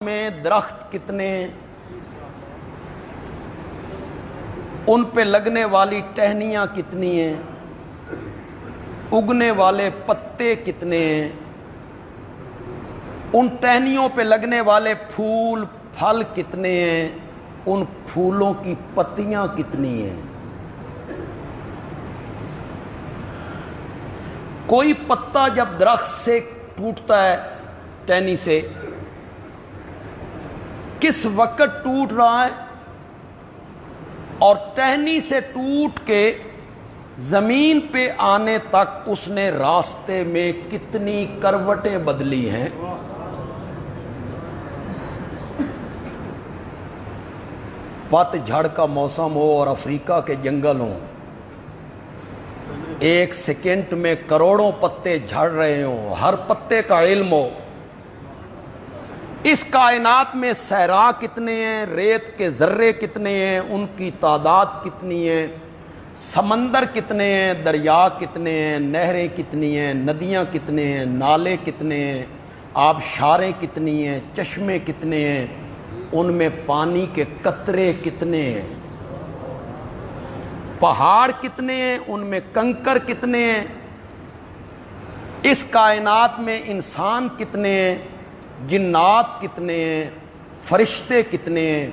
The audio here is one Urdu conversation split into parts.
میں درخت کتنے ہیں، ان پہ لگنے والی ٹہنیاں کتنی ہیں، اگنے والے پتے کتنے ہیں، ان ٹہنیوں پہ لگنے والے پھول پھل کتنے ہیں، ان پھولوں کی پتیاں کتنی ہیں۔ کوئی پتا جب درخت سے ٹوٹتا ہے ٹہنی سے، کس وقت ٹوٹ رہا ہے اور ٹہنی سے ٹوٹ کے زمین پہ آنے تک اس نے راستے میں کتنی کروٹیں بدلی ہیں۔ پت جھڑ کا موسم ہو اور افریقہ کے جنگل ہوں، ایک سیکنڈ میں کروڑوں پتے جھڑ رہے ہوں، ہر پتے کا علم ہو۔ اس کائنات میں صحرا کتنے ہیں، ریت کے ذرے کتنے ہیں، ان کی تعداد کتنی ہے، سمندر کتنے ہیں، دریا کتنے ہیں، نہریں کتنی ہیں، ندیاں کتنے ہیں، نالے کتنے ہیں، آبشاریں کتنی ہیں، چشمے کتنے ہیں، ان میں پانی کے قطرے کتنے ہیں، پہاڑ کتنے ہیں، ان میں کنکر کتنے ہیں، اس کائنات میں انسان کتنے ہیں، جنات کتنے ہیں، فرشتے کتنے ہیں،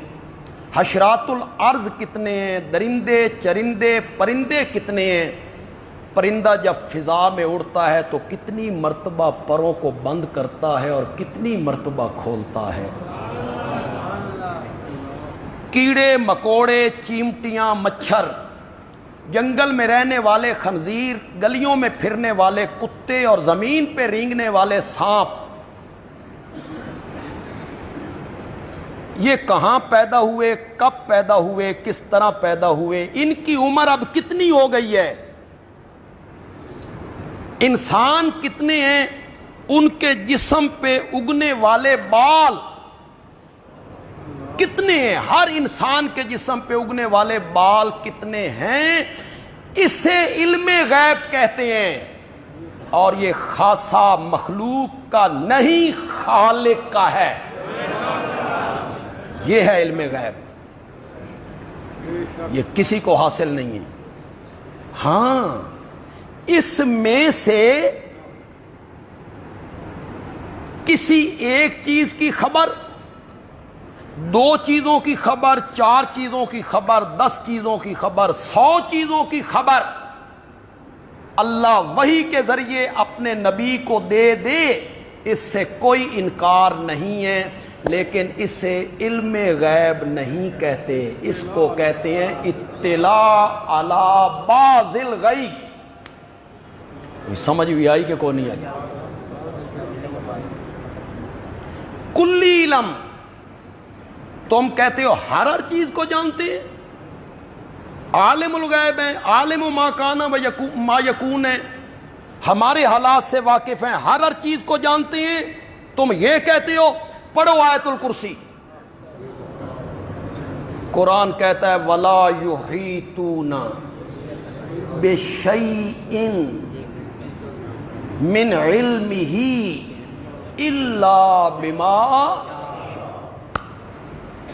حشرات الارض کتنے ہیں، درندے چرندے پرندے کتنے ہیں۔ پرندہ جب فضا میں اڑتا ہے تو کتنی مرتبہ پروں کو بند کرتا ہے اور کتنی مرتبہ کھولتا ہے۔ کیڑے مکوڑے، چیمٹیاں، مچھر، جنگل میں رہنے والے خنزیر، گلیوں میں پھرنے والے کتے اور زمین پہ رینگنے والے سانپ، یہ کہاں پیدا ہوئے، کب پیدا ہوئے، کس طرح پیدا ہوئے، ان کی عمر اب کتنی ہو گئی ہے، انسان کتنے ہیں، ان کے جسم پہ اگنے والے بال کتنے ہیں، ہر انسان کے جسم پہ اگنے والے بال کتنے ہیں، اسے علم غیب کہتے ہیں۔ اور یہ خاصہ مخلوق کا نہیں، خالق کا ہے۔ یہ ہے علم غیب، یہ کسی کو حاصل نہیں ہے۔ ہاں، اس میں سے کسی ایک چیز کی خبر، دو چیزوں کی خبر، چار چیزوں کی خبر، 10 چیزوں کی خبر، 100 چیزوں کی خبر اللہ وحی کے ذریعے اپنے نبی کو دے دے، اس سے کوئی انکار نہیں ہے، لیکن اسے علم غیب نہیں کہتے، اس کو کہتے ہیں اطلاع علی بعض الغیب۔ سمجھ بھی آئی کہ کو نہیں آئی؟ کلی علم، تم کہتے ہو ہر چیز کو جانتے ہیں، عالم الغیب ہیں، عالم ما کان و ما یکون ہے، ہمارے حالات سے واقف ہیں، ہر چیز کو جانتے ہیں۔ تم یہ کہتے ہو، پڑھو آیت الکرسی، قرآن کہتا ہے وَلَا يُحِيطُونَ بِشَيْءٍ مِّنْ عِلْمِهِ إِلَّا بِمَا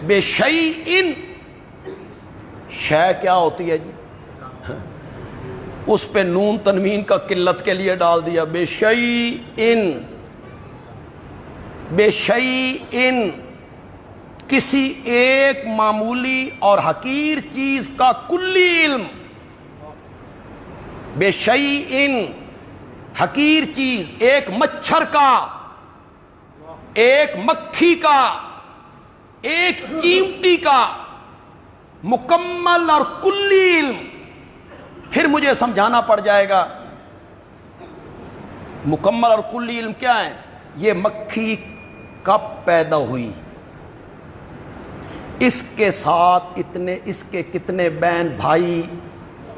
بِشَيْءٍ، شے کیا ہوتی ہے جی؟ اس پہ نون تنوین کا قلت کے لیے ڈال دیا، بِشَيْءٍ، بِشَيْءٍ، کسی ایک معمولی اور حقیر چیز کا کلی علم، بِشَيْءٍ، حقیر چیز، ایک مچھر کا، ایک مکھی کا، ایک چیمٹی کا مکمل اور کلی علم۔ پھر مجھے سمجھانا پڑ جائے گا مکمل اور کلی علم کیا ہے۔ یہ مکھی کب پیدا ہوئی، اس کے ساتھ اس کے کتنے بہن بھائی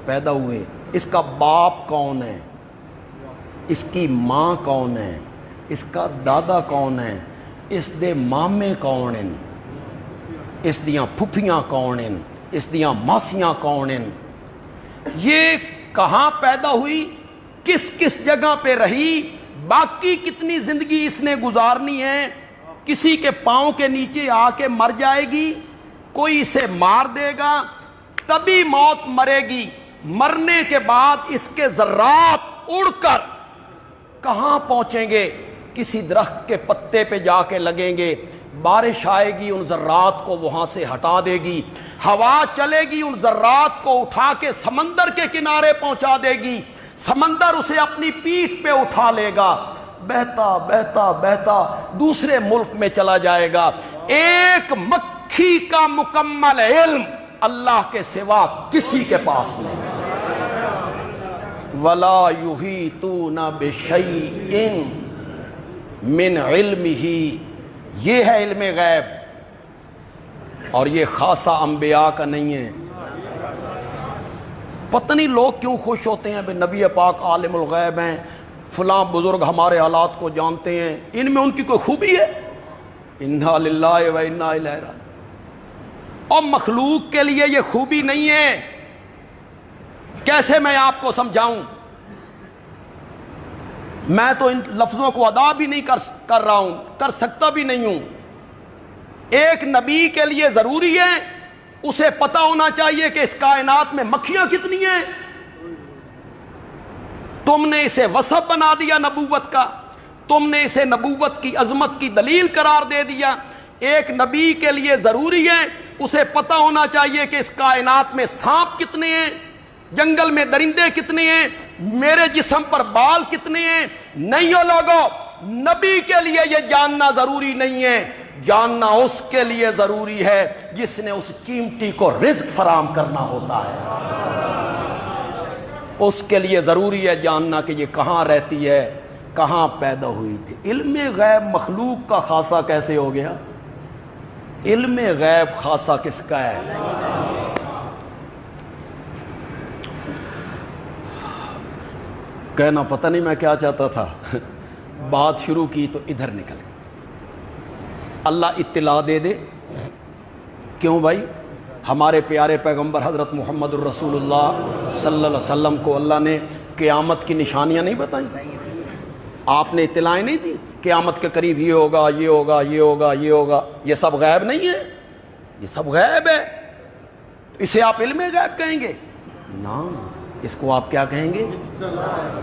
پیدا ہوئے، اس کا باپ کون ہے، اس کی ماں کون ہے، اس کا دادا کون ہے، اس دے مامے کون ہیں، اس دیاں پھپھیاں کون ہیں، اس دیاں ماسیاں کون ہیں، یہ کہاں پیدا ہوئی، کس کس جگہ پہ رہی، باقی کتنی زندگی اس نے گزارنی ہے، کسی کے پاؤں کے نیچے آ کے مر جائے گی، کوئی اسے مار دے گا، تبھی موت مرے گی۔ مرنے کے بعد اس کے ذرات اڑ کر کہاں پہنچیں گے؟ کسی درخت کے پتے پہ جا کے لگیں گے، بارش آئے گی ان ذرات کو وہاں سے ہٹا دے گی، ہوا چلے گی ان ذرات کو اٹھا کے سمندر کے کنارے پہنچا دے گی، سمندر اسے اپنی پیٹھ پہ اٹھا لے گا، بہتا بہتا بہتا دوسرے ملک میں چلا جائے گا۔ ایک مکھی کا مکمل علم اللہ کے سوا کسی کے پاس نہیں۔ وَلَا يُحِيطُونَ بِشَيْءٍ مِّنْ عِلْمِهِ، یہ ہے علم غیب، اور یہ خاصہ انبیاء کا نہیں ہے۔ پتہ نہیں لوگ کیوں خوش ہوتے ہیں بھئی نبی پاک عالم الغیب ہیں، فلاں بزرگ ہمارے حالات کو جانتے ہیں، ان میں ان کی کوئی خوبی ہے؟ اِنَّا لِلَّهِ وَإِنَّا إِلَيْهِ راجعون۔ اور مخلوق کے لیے یہ خوبی نہیں ہے۔ کیسے میں آپ کو سمجھاؤں؟ میں تو ان لفظوں کو ادا بھی نہیں کر رہا ہوں، کر سکتا بھی نہیں ہوں۔ ایک نبی کے لیے ضروری ہے اسے پتہ ہونا چاہیے کہ اس کائنات میں مکھیاں کتنی ہیں۔ تم نے اسے وصف بنا دیا نبوت کا، تم نے اسے نبوت کی عظمت کی دلیل قرار دے دیا۔ ایک نبی کے لیے ضروری ہے اسے پتہ ہونا چاہیے کہ اس کائنات میں سانپ کتنے ہیں، جنگل میں درندے کتنے ہیں، میرے جسم پر بال کتنے ہیں۔ نہیں ہو لوگو، نبی کے لیے یہ جاننا ضروری نہیں ہے، جاننا اس کے لیے ضروری ہے جس نے اس چیمٹی کو رزق فراہم کرنا ہوتا ہے۔ اس کے لیے ضروری ہے جاننا کہ یہ کہاں رہتی ہے، کہاں پیدا ہوئی تھی۔ علم غیب مخلوق کا خاصہ کیسے ہو گیا؟ علم غیب خاصہ کس کا ہے؟ کہنا پتہ نہیں میں کیا چاہتا تھا، بات شروع کی تو ادھر نکل گئی۔ اللہ اطلاع دے دے، کیوں بھائی؟ ہمارے پیارے پیغمبر حضرت محمد الرسول اللہ صلی اللہ علیہ وسلم کو اللہ نے قیامت کی نشانیاں نہیں بتائیں؟ آپ نے اطلاعیں نہیں دی؟ قیامت کے قریب یہ ہوگا، یہ ہوگا، یہ ہوگا، یہ ہوگا۔ یہ سب غیب نہیں ہے، یہ سب غیب ہے۔ اسے آپ علم غیب کہیں گے؟ نا، اس کو آپ کیا کہیں گے؟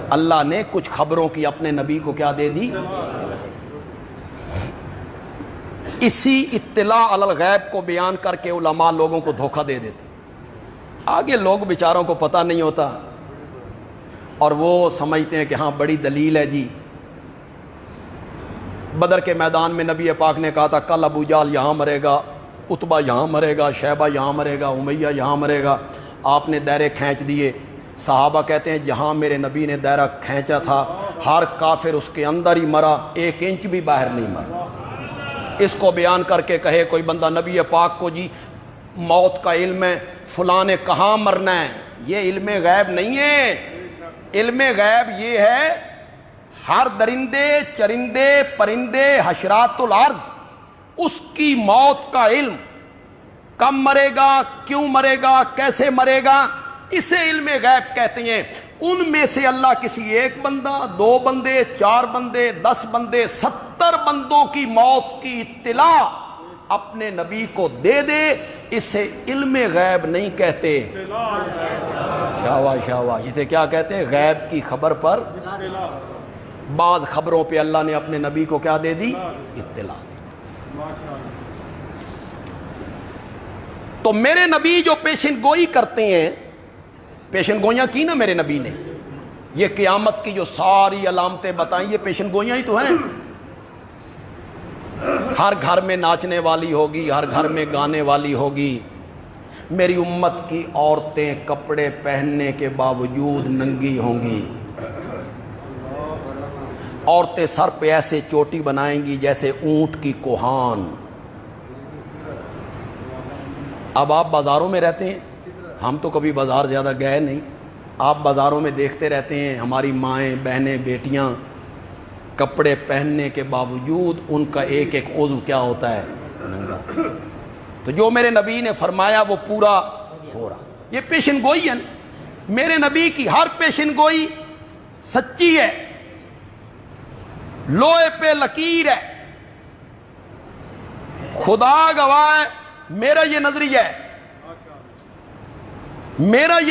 اللہ نے کچھ خبروں کی اپنے نبی کو کیا دے دی؟ اسی اطلاع علی الغیب کو بیان کر کے علماء لوگوں کو دھوکہ دے دیتے۔ آگے لوگ بیچاروں کو پتہ نہیں ہوتا اور وہ سمجھتے ہیں کہ ہاں بڑی دلیل ہے جی۔ بدر کے میدان میں نبی پاک نے کہا تھا کل ابو جہل یہاں مرے گا، عتبہ یہاں مرے گا، شیبہ یہاں مرے گا، امیہ یہاں مرے گا۔ آپ نے دائرے کھینچ دیے۔ صحابہ کہتے ہیں جہاں میرے نبی نے دائرہ کھینچا تھا ہر کافر اس کے اندر ہی مرا، 1 انچ بھی باہر نہیں مرا۔ اس کو بیان کر کے کہے کوئی بندہ نبی پاک کو جی موت کا علم ہے، فلاں نے کہاں مرنا ہے، یہ علم غیب نہیں ہے۔ علم غیب یہ ہے ہر درندے، چرندے، پرندے، حشرات الارض، اس کی موت کا علم، کب مرے گا، کیوں مرے گا، کیسے مرے گا، اسے علم غیب کہتے ہیں۔ ان میں سے اللہ کسی ایک بندہ، 2 بندے، 4 بندے، 10 بندے، 70 بندوں کی موت کی اطلاع اپنے نبی کو دے دے، اسے علم غیب نہیں کہتے۔ شاباش شاباش، اسے کیا کہتے ہیں؟ غیب کی خبر پر بعض خبروں پہ اللہ نے اپنے نبی کو کیا دے دی؟ اطلاع دی۔ تو میرے نبی جو پیشن گوئی کرتے ہیں، پیشن گوئیاں کی نا میرے نبی نے، یہ قیامت کی جو ساری علامتیں بتائیں یہ پیشن گوئیاں ہی تو ہیں۔ ہر گھر میں ناچنے والی ہوگی، ہر گھر میں گانے والی ہوگی، میری امت کی عورتیں کپڑے پہننے کے باوجود ننگی ہوں گی، عورتیں سر پہ ایسے چوٹی بنائیں گی جیسے اونٹ کی کوہان۔ اب آپ بازاروں میں رہتے ہیں، ہم تو کبھی بازار زیادہ گئے نہیں، آپ بازاروں میں دیکھتے رہتے ہیں ہماری مائیں، بہنیں، بیٹیاں کپڑے پہننے کے باوجود ان کا ایک ایک عضو کیا ہوتا ہے؟ ننگا۔ تو جو میرے نبی نے فرمایا وہ پورا ہو رہا۔ یہ پیشن گوئی ہے، میرے نبی کی ہر پیشن گوئی سچی ہے، لوہے پہ لکیر ہے۔ خدا گواہ ہے، میرا یہ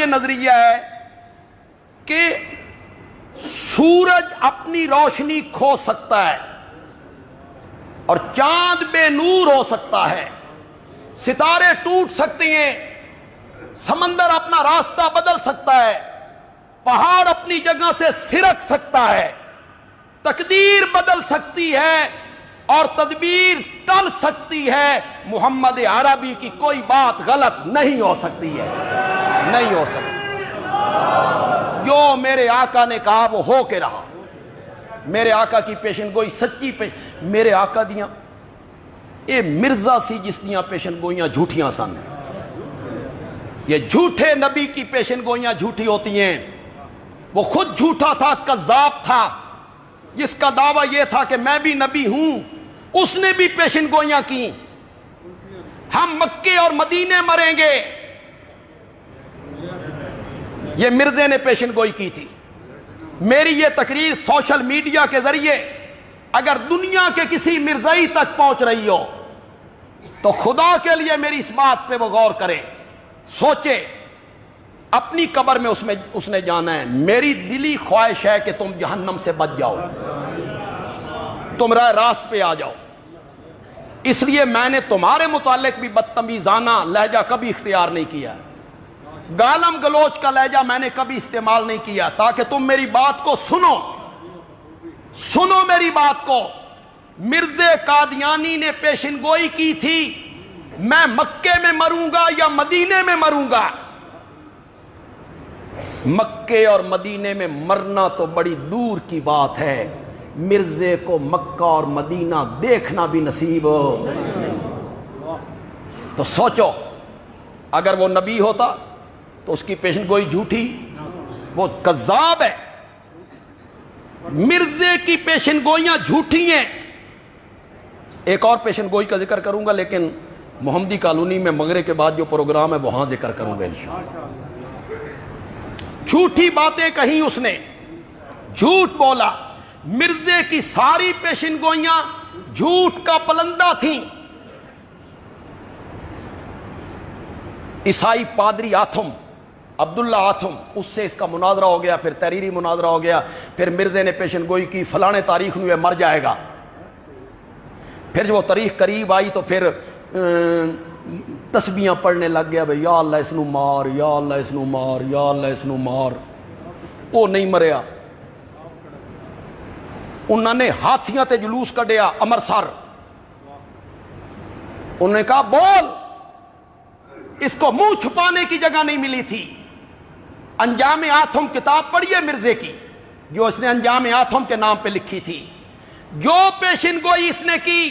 نظریہ ہے کہ سورج اپنی روشنی کھو سکتا ہے اور چاند بے نور ہو سکتا ہے، ستارے ٹوٹ سکتے ہیں، سمندر اپنا راستہ بدل سکتا ہے، پہاڑ اپنی جگہ سے سرک سکتا ہے، تقدیر بدل سکتی ہے اور تدبیر ٹل سکتی ہے، محمد عربی کی کوئی بات غلط نہیں ہو سکتی ہے، نہیں ہو سکتی۔ جو میرے آقا نے کہا وہ ہو کے رہا، میرے آقا کی پیشن گوئی سچی میرے آقا دیاں اے مرزا سی جس دیاں پیشن گوئیاں جھوٹیاں سن، یہ جھوٹے نبی کی پیشن گوئیاں جھوٹی ہوتی ہیں، وہ خود جھوٹا تھا، کذاب تھا، جس کا دعویٰ یہ تھا کہ میں بھی نبی ہوں، اس نے بھی پیشن گوئیاں کی، ہم مکے اور مدینے مریں گے، یہ مرزے نے پیشن گوئی کی تھی۔ میری یہ تقریر سوشل میڈیا کے ذریعے اگر دنیا کے کسی مرزائی تک پہنچ رہی ہو تو خدا کے لیے میری اس بات پہ وہ غور کرے، سوچے، اپنی قبر میں اس نے جانا ہے۔ میری دلی خواہش ہے کہ تم جہنم سے بچ جاؤ، تم راہ راست پہ آ جاؤ، اس لیے میں نے تمہارے متعلق بھی بدتمیزانہ لہجہ کبھی اختیار نہیں کیا، گالم گلوچ کا لہجہ میں نے کبھی استعمال نہیں کیا، تاکہ تم میری بات کو سنو میری بات کو۔ مرزا قادیانی نے پیشن گوئی کی تھی میں مکے میں مروں گا یا مدینے میں مروں گا۔ مکے اور مدینے میں مرنا تو بڑی دور کی بات ہے، مرزے کو مکہ اور مدینہ دیکھنا بھی نصیب نہیں۔ تو سوچو، اگر وہ نبی ہوتا تو اس کی پیشن گوئی جھوٹی، وہ کذاب ہے، مرزے کی پیشن گوئیاں جھوٹی ہیں۔ ایک اور پیشن گوئی کا ذکر کروں گا، لیکن محمدی کالونی میں مغرب کے بعد جو پروگرام ہے وہاں ذکر کروں گا انشاءاللہ۔ جھوٹی باتیں کہیں اس نے، جھوٹ بولا، مرزے کی ساری پیشن گوئیاں جھوٹ کا پلندہ تھیں۔ عیسائی پادری آتھم، عبداللہ آتھم، اس سے اس کا مناظرہ ہو گیا، پھر تحریری مناظرہ ہو گیا، پھر مرزے نے پیشن گوئی کی فلاں تاریخ میں مر جائے گا۔ پھر جب وہ تاریخ قریب آئی تو پھر تسبیحاں پڑھنے لگ گیا، بھئی یا اللہ اس نو مار، یا اللہ اس نو مار، یا اللہ اس نو مار۔ وہ نہیں مریا، انہوں نے ہاتھیاں تے جلوس کڈیا امرسر، انہوں نے کہا بول، اس کو منہ چھپانے کی جگہ نہیں ملی تھی۔ انجام آتھم کتاب پڑھیے مرزے کی، جو اس نے انجام آتھم کے نام پہ لکھی تھی۔ جو پیشن گوئی اس نے کی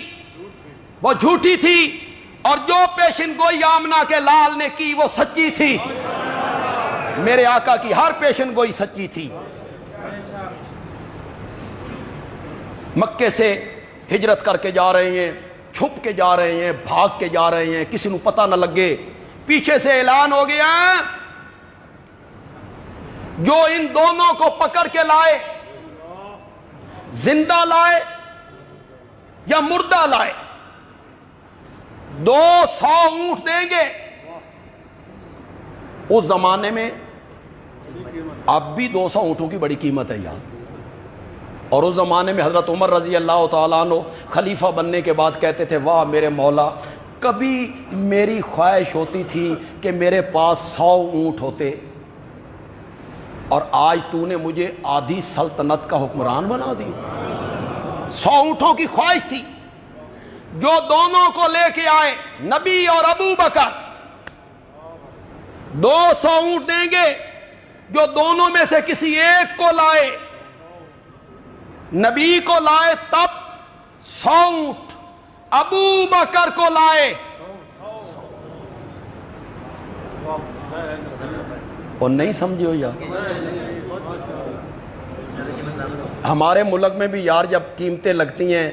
وہ جھوٹی تھی، اور جو پیشن گوئی آمنہ کے لال نے کی وہ سچی تھی۔ میرے آقا کی ہر پیشن گوئی سچی تھی۔ مکے سے ہجرت کر کے جا رہے ہیں، چھپ کے جا رہے ہیں، بھاگ کے جا رہے ہیں، کسی نو پتہ نہ لگے، پیچھے سے اعلان ہو گیا جو ان دونوں کو پکڑ کے لائے، زندہ لائے یا مردہ لائے، 200 اونٹ دیں گے۔ اس زمانے میں اب بھی 200 اونٹوں کی بڑی قیمت ہے یار، اور اس زمانے میں حضرت عمر رضی اللہ تعالیٰ عنہ خلیفہ بننے کے بعد کہتے تھے واہ میرے مولا، کبھی میری خواہش ہوتی تھی کہ میرے پاس 100 اونٹ ہوتے، اور آج تو نے مجھے آدھی سلطنت کا حکمران بنا دی۔ 100 اونٹوں کی خواہش تھی، جو دونوں کو لے کے آئے نبی اور ابو بکر، 200 اونٹ دیں گے جو دونوں میں سے کسی ایک کو لائے۔ نبی کو لائے تب 100 اونٹ، ابو بکر کو لائے، اور نہیں سمجھے ہو یار؟ ہمارے ملک میں بھی یار جب قیمتیں لگتی ہیں،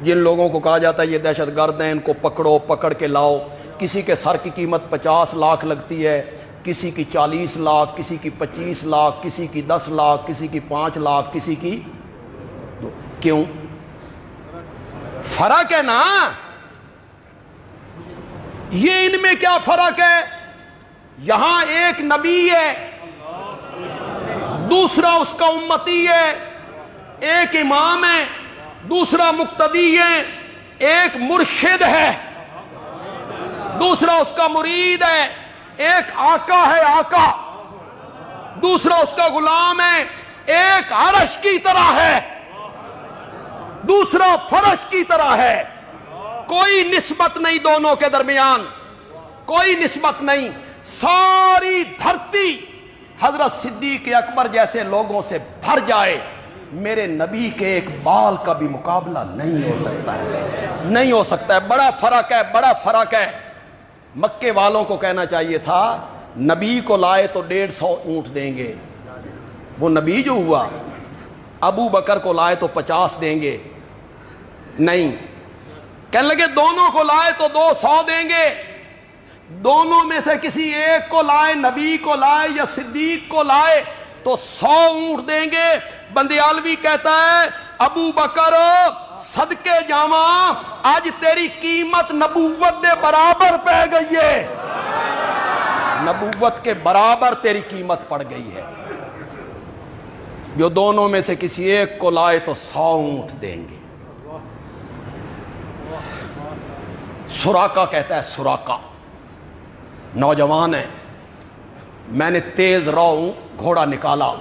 جن لوگوں کو کہا جاتا ہے یہ دہشت گرد ہیں، ان کو پکڑو، پکڑ کے لاؤ، کسی کے سر کی قیمت 50 لاکھ لگتی ہے، کسی کی 40 لاکھ، کسی کی 25 لاکھ، کسی کی 10 لاکھ، کسی کی 5 لاکھ، کسی کی 2۔ کیوں؟ فرق ہے نا، یہ ان میں کیا فرق ہے؟ یہاں ایک نبی ہے، دوسرا اس کا امتی ہے، ایک امام ہے، دوسرا مقتدی ہے، ایک مرشد ہے، دوسرا اس کا مرید ہے، ایک آقا ہے آقا، دوسرا اس کا غلام ہے، ایک عرش کی طرح ہے، دوسرا فرش کی طرح ہے۔ کوئی نسبت نہیں دونوں کے درمیان، کوئی نسبت نہیں۔ ساری دھرتی حضرت صدیق اکبر جیسے لوگوں سے بھر جائے، میرے نبی کے ایک بال کا بھی مقابلہ نہیں ہو سکتا ہے، نہیں ہو سکتا ہے۔ بڑا فرق ہے، بڑا فرق ہے۔ مکے والوں کو کہنا چاہیے تھا نبی کو لائے تو 150 اونٹ دیں گے، وہ نبی جو ہوا۔ ابو بکر کو لائے تو 50 دیں گے، نہیں، کہنے لگے دونوں کو لائے تو 200 دیں گے۔ دونوں میں سے کسی ایک کو لائے، نبی کو لائے یا صدیق کو لائے تو 100 اونٹ دیں گے۔ بندیالوی کہتا ہے ابو بکر صدقے جاواں، آج تیری قیمت نبوت دے برابر پہ گئی ہے، نبوت کے برابر تیری قیمت پڑ گئی ہے۔ جو دونوں میں سے کسی ایک کو لائے تو 100 اونٹ دیں گے۔ سراقہ کہتا ہے، سراقہ نوجوان ہے، میں نے تیز رو گھوڑا نکالا،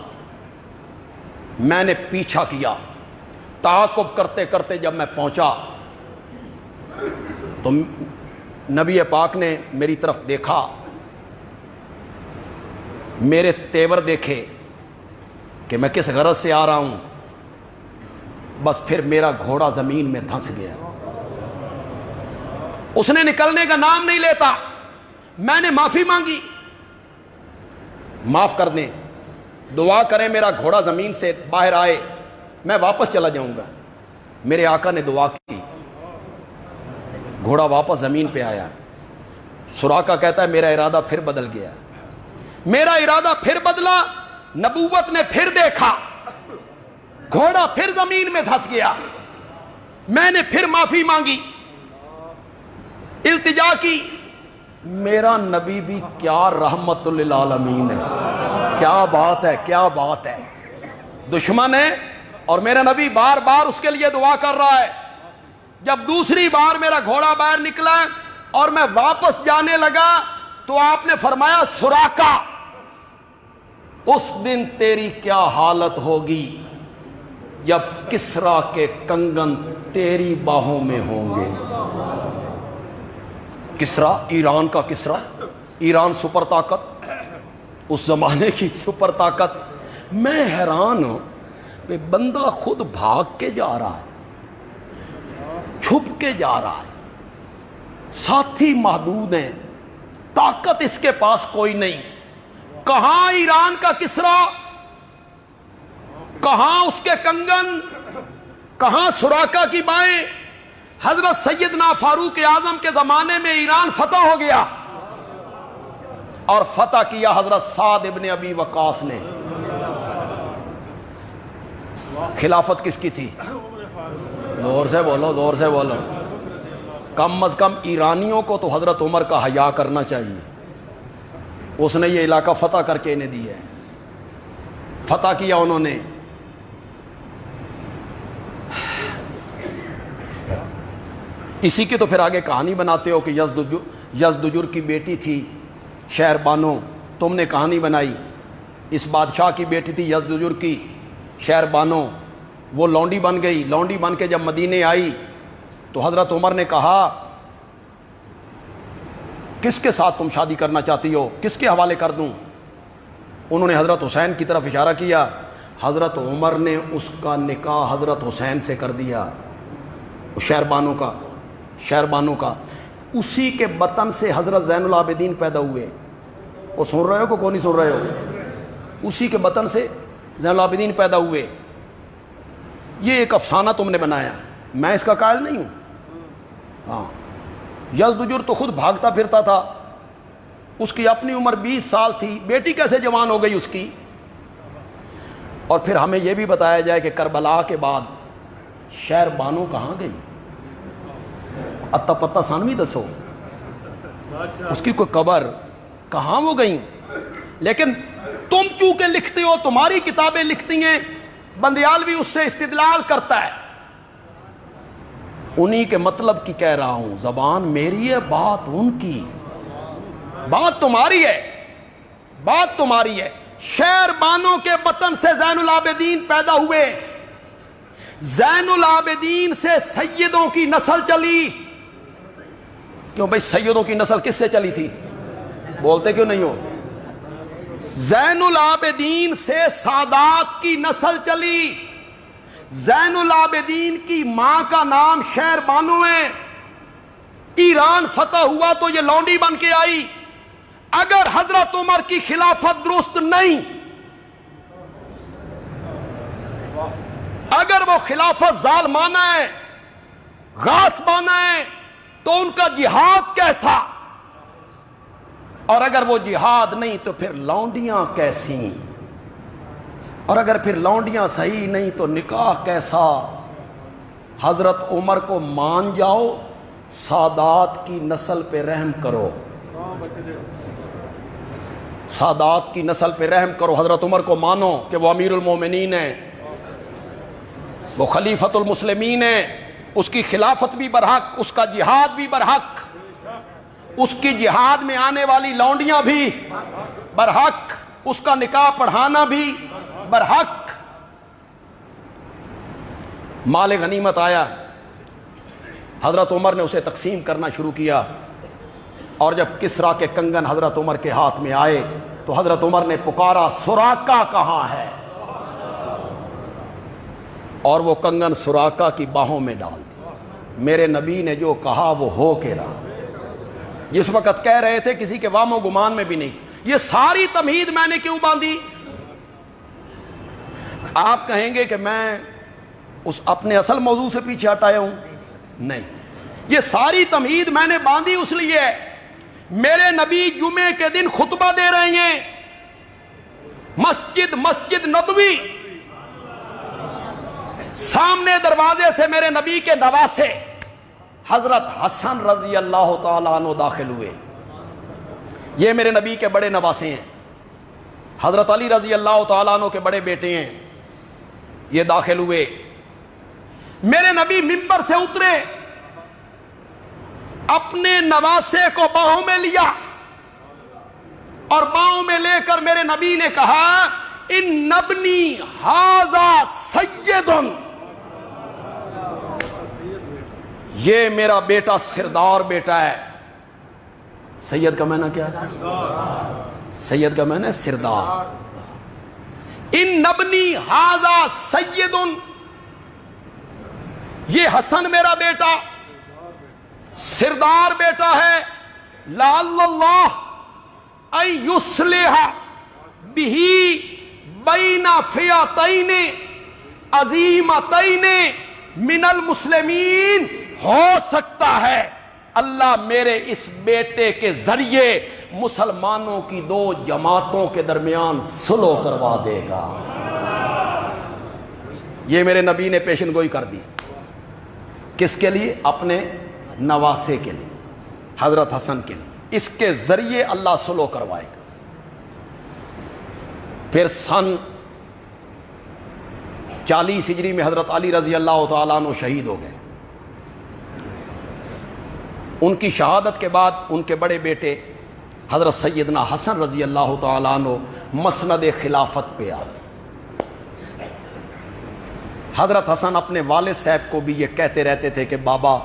میں نے پیچھا کیا، تعاقب کرتے کرتے جب میں پہنچا تو نبی پاک نے میری طرف دیکھا، میرے تیور دیکھے کہ میں کس غرض سے آ رہا ہوں، بس پھر میرا گھوڑا زمین میں دھنس گیا۔ اس نے نکلنے کا نام نہیں لیتا۔ میں نے معافی مانگی، معاف کر دیں، دعا کریں میرا گھوڑا زمین سے باہر آئے، میں واپس چلا جاؤں گا۔ میرے آقا نے دعا کی، گھوڑا واپس زمین پہ آیا۔ سراقہ کہتا ہے میرا ارادہ پھر بدل گیا، میرا ارادہ پھر بدلا، نبوت نے پھر دیکھا، گھوڑا پھر زمین میں دھس گیا۔ میں نے پھر معافی مانگی، التجا کی۔ میرا نبی بھی کیا رحمت للعالمین ہے، کیا بات ہے، کیا بات ہے۔ دشمن ہے اور میرا نبی بار بار اس کے لیے دعا کر رہا ہے۔ جب دوسری بار میرا گھوڑا باہر نکلا اور میں واپس جانے لگا تو آپ نے فرمایا سراقہ، اس دن تیری کیا حالت ہوگی جب کسریٰ کے کنگن تیری باہوں میں ہوں گے۔ کسریٰ، ایران کا کسریٰ، ایران سپر طاقت، اس زمانے کی سپر طاقت۔ میں حیران ہوں کہ بندہ خود بھاگ کے جا رہا ہے، چھپ کے جا رہا ہے، ساتھی محدود ہیں، طاقت اس کے پاس کوئی نہیں۔ کہاں ایران کا کسریٰ، کہاں اس کے کنگن، کہاں سراقہ کی بائیں۔ حضرت سیدنا فاروق اعظم کے زمانے میں ایران فتح ہو گیا اور فتح کیا حضرت سعد ابن ابی وقاص نے۔ خلافت کس کی تھی؟ زور سے بولو، زور سے بولو۔ کم از کم ایرانیوں کو تو حضرت عمر کا حیا کرنا چاہیے، اس نے یہ علاقہ فتح کر کے انہیں دیا ہے، فتح کیا انہوں نے۔ اسی کی تو پھر آگے کہانی بناتے ہو کہ یزدجر کی بیٹی تھی شہر بانو، تم نے کہانی بنائی۔ اس بادشاہ کی بیٹی تھی یزدجر کی، شہر بانو، وہ لونڈی بن گئی۔ لونڈی بن کے جب مدینے آئی تو حضرت عمر نے کہا کس کے ساتھ تم شادی کرنا چاہتی ہو، کس کے حوالے کر دوں؟ انہوں نے حضرت حسین کی طرف اشارہ کیا، حضرت عمر نے اس کا نکاح حضرت حسین سے کر دیا، شہر بانو کا، شہر بانو کا۔ اسی کے بطن سے حضرت زین العابدین پیدا ہوئے۔ وہ سن رہے ہو کہ کون نہیں سن رہے ہو؟ اسی کے بطن سے زین العابدین پیدا ہوئے۔ یہ ایک افسانہ تم نے بنایا، میں اس کا قائل نہیں ہوں۔ ہاں، یزدجر تو خود بھاگتا پھرتا تھا، اس کی اپنی عمر 20 سال تھی، بیٹی کیسے جوان ہو گئی اس کی؟ اور پھر ہمیں یہ بھی بتایا جائے کہ کربلا کے بعد شہر بانو کہاں گئی؟ اتا پتا سانوی دسو۔ اس کی کوئی قبر کہاں وہ گئیں؟ لیکن تم چونکہ لکھتے ہو، تمہاری کتابیں لکھتی ہیں، بندیال بھی اس سے استدلال کرتا ہے، انہی کے مطلب کی کہہ رہا ہوں. زبان میری ہے، بات ان کی، بات تمہاری ہے، بات تمہاری ہے. شہر بانوں کے وطن سے زین العابدین پیدا ہوئے، زین العابدین سے سیدوں کی نسل چلی. کیوں بھائی سیدوں کی نسل کس سے چلی تھی؟ بولتے کیوں نہیں ہو؟ زین العابدین سے سادات کی نسل چلی. زین العابدین کی ماں کا نام شہر بانو ہے. ایران فتح ہوا تو یہ لونڈی بن کے آئی. اگر حضرت عمر کی خلافت درست نہیں، اگر وہ خلافت ظالمانہ ہے، غاصبانہ ہے، تو ان کا جہاد کیسا؟ اور اگر وہ جہاد نہیں تو پھر لونڈیاں کیسی؟ اور اگر پھر لونڈیاں صحیح نہیں تو نکاح کیسا؟ حضرت عمر کو مان جاؤ، سادات کی نسل پہ رحم کرو، سادات کی نسل پہ رحم کرو. حضرت عمر کو مانو کہ وہ امیر المومنین ہیں، وہ خلیفۃ المسلمین ہیں، اس کی خلافت بھی برحق، اس کا جہاد بھی برحق، اس کی جہاد میں آنے والی لونڈیاں بھی برحق، اس کا نکاح پڑھانا بھی برحق. مال غنیمت آیا، حضرت عمر نے اسے تقسیم کرنا شروع کیا، اور جب کسریٰ کے کنگن حضرت عمر کے ہاتھ میں آئے تو حضرت عمر نے پکارا سراقہ کہاں ہے؟ اور وہ کنگن سراقہ کی باہوں میں ڈال دی. میرے نبی نے جو کہا وہ ہو کے رہا. جس وقت کہہ رہے تھے کسی کے وام و گمان میں بھی نہیں تھی. یہ ساری تمہید میں نے کیوں باندھی؟ آپ کہیں گے کہ میں اس اپنے اصل موضوع سے پیچھے ہٹایا ہوں. نہیں، یہ ساری تمہید میں نے باندھی اس لیے میرے نبی جمعے کے دن خطبہ دے رہے ہیں، مسجد نبوی، سامنے دروازے سے میرے نبی کے نواسے حضرت حسن رضی اللہ تعالیٰ عنہ داخل ہوئے. یہ میرے نبی کے بڑے نواسے ہیں، حضرت علی رضی اللہ تعالیٰ عنہ کے بڑے بیٹے ہیں. یہ داخل ہوئے، میرے نبی منبر سے اترے، اپنے نواسے کو باہوں میں لیا، اور باہوں میں لے کر میرے نبی نے کہا ان نبنی ھذا سید، یہ میرا بیٹا سردار بیٹا ہے. سید کا معنی کیا ہے؟ سید کا معنی سردار. ان نبنی ھذا سید، یہ حسن میرا بیٹا سردار بیٹا ہے. لعل اللہ ان یصلح بہ بین فئتین عظیمتین من المسلمین، ہو سکتا ہے اللہ میرے اس بیٹے کے ذریعے مسلمانوں کی دو جماعتوں کے درمیان صلح کروا دے گا. یہ میرے نبی نے پیشن گوئی کر دی. کس کے لیے؟ اپنے نواسے کے لیے، حضرت حسن کے لیے. اس کے ذریعے اللہ صلح کروائے گا. پھر سن 40 ہجری میں حضرت علی رضی اللہ تعالیٰ عنہ شہید ہو گئے. ان کی شہادت کے بعد ان کے بڑے بیٹے حضرت سیدنا حسن رضی اللہ تعالیٰ عنہ مسند خلافت پہ آئے. حضرت حسن اپنے والد صاحب کو بھی یہ کہتے رہتے تھے کہ بابا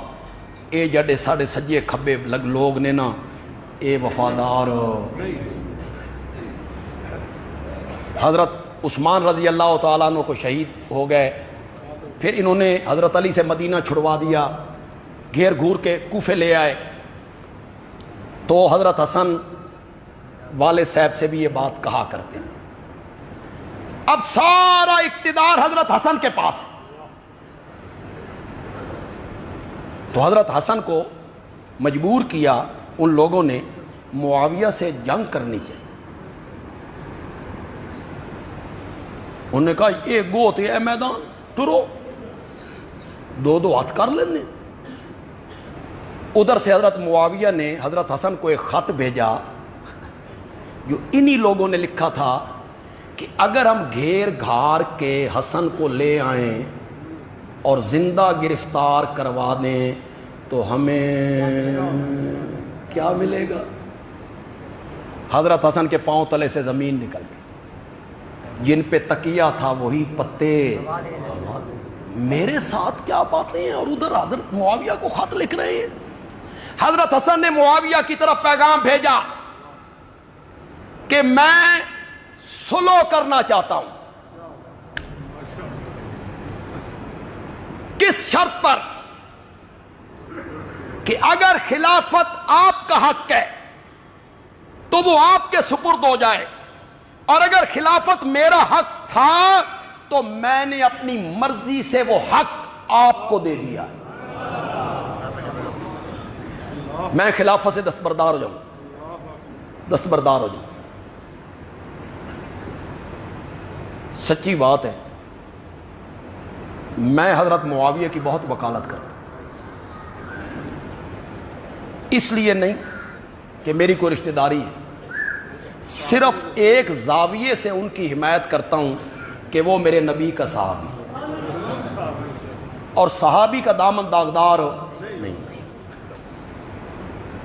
اے جڑے ساڑے سجے کھبے لوگ نے نا، اے وفادار. حضرت عثمان رضی اللہ تعالیٰ عنہ کو شہید ہو گئے. پھر انہوں نے حضرت علی سے مدینہ چھڑوا دیا، گھیر گھور کے کوفے لے آئے. تو حضرت حسن والد صاحب سے بھی یہ بات کہا کرتے تھے. اب سارا اقتدار حضرت حسن کے پاس ہے. تو حضرت حسن کو مجبور کیا ان لوگوں نے معاویہ سے جنگ کرنی چاہیے. انہوں نے کہا یہ گوت ہے میدان ٹرو، دو ہاتھ کر لینے. ادھر سے حضرت معاویہ نے حضرت حسن کو ایک خط بھیجا جو انہی لوگوں نے لکھا تھا کہ اگر ہم گھیر گھار کے حسن کو لے آئیں اور زندہ گرفتار کروا دیں تو ہمیں کیا ملے گا؟ حضرت حسن کے پاؤں تلے سے زمین نکل گئی، جن پہ تکیہ تھا وہی پتے۔ میرے ساتھ کیا باتیں ہیں، اور ادھر حضرت معاویہ کو خط لکھ رہے ہیں۔ حضرت حسن نے معاویہ کی طرف پیغام بھیجا کہ میں صلح کرنا چاہتا ہوں، کس شرط پر؟ کہ اگر خلافت آپ کا حق ہے تو وہ آپ کے سپرد ہو جائے، اور اگر خلافت میرا حق تھا تو میں نے اپنی مرضی سے وہ حق آپ کو دے دیا، میں خلافت سے دستبردار ہو جاؤں، دستبردار ہو جاؤں۔ سچی بات ہے، میں حضرت معاویہ کی بہت وکالت کرتا ہوں، اس لیے نہیں کہ میری کوئی رشتہ داری ہے، صرف ایک زاویے سے ان کی حمایت کرتا ہوں کہ وہ میرے نبی کا صحابی، اور صحابی کا دامن داغدار نہیں،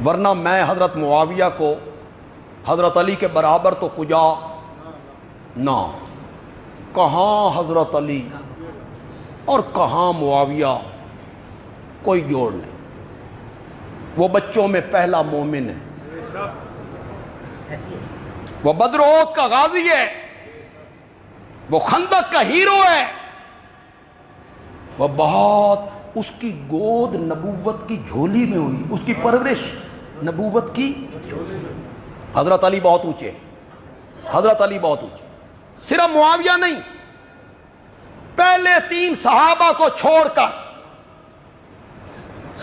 ورنہ میں حضرت معاویہ کو حضرت علی کے برابر تو کجا نہ، کہاں حضرت علی اور کہاں معاویہ، کوئی جوڑ نہیں۔ وہ بچوں میں پہلا مومن ہے، وہ بدر احد کا غازی ہے، وہ خندق کا ہیرو ہے، وہ بہت، اس کی گود نبوت کی جھولی میں ہوئی، اس کی پرورش نبوت کی۔ حضرت علی بہت اونچے، حضرت علی بہت اونچے، صرف معاویہ نہیں، پہلے 3 صحابہ کو چھوڑ کر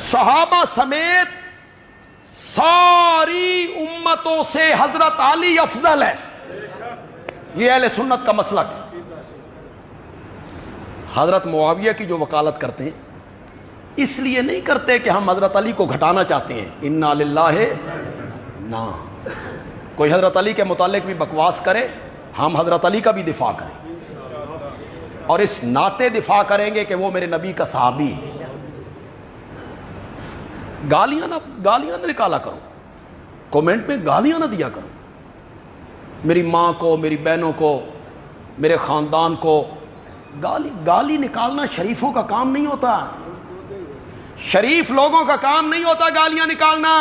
صحابہ سمیت ساری امتوں سے حضرت علی افضل ہے، یہ اہل سنت کا مسلک ہے۔ حضرت معاویہ کی جو وکالت کرتے ہیں اس لیے نہیں کرتے کہ ہم حضرت علی کو گھٹانا چاہتے ہیں، انا للہ، نہ، کوئی حضرت علی کے متعلق بھی بکواس کرے ہم حضرت علی کا بھی دفاع کریں، اور اس ناطے دفاع کریں گے کہ وہ میرے نبی کا صحابی۔ گالیاں نہ نکالا کرو، کومنٹ میں گالیاں نہ دیا کرو، میری ماں کو، میری بہنوں کو، میرے خاندان کو گالی نکالنا شریفوں کا کام نہیں ہوتا، شریف لوگوں کا کام نہیں ہوتا گالیاں نکالنا۔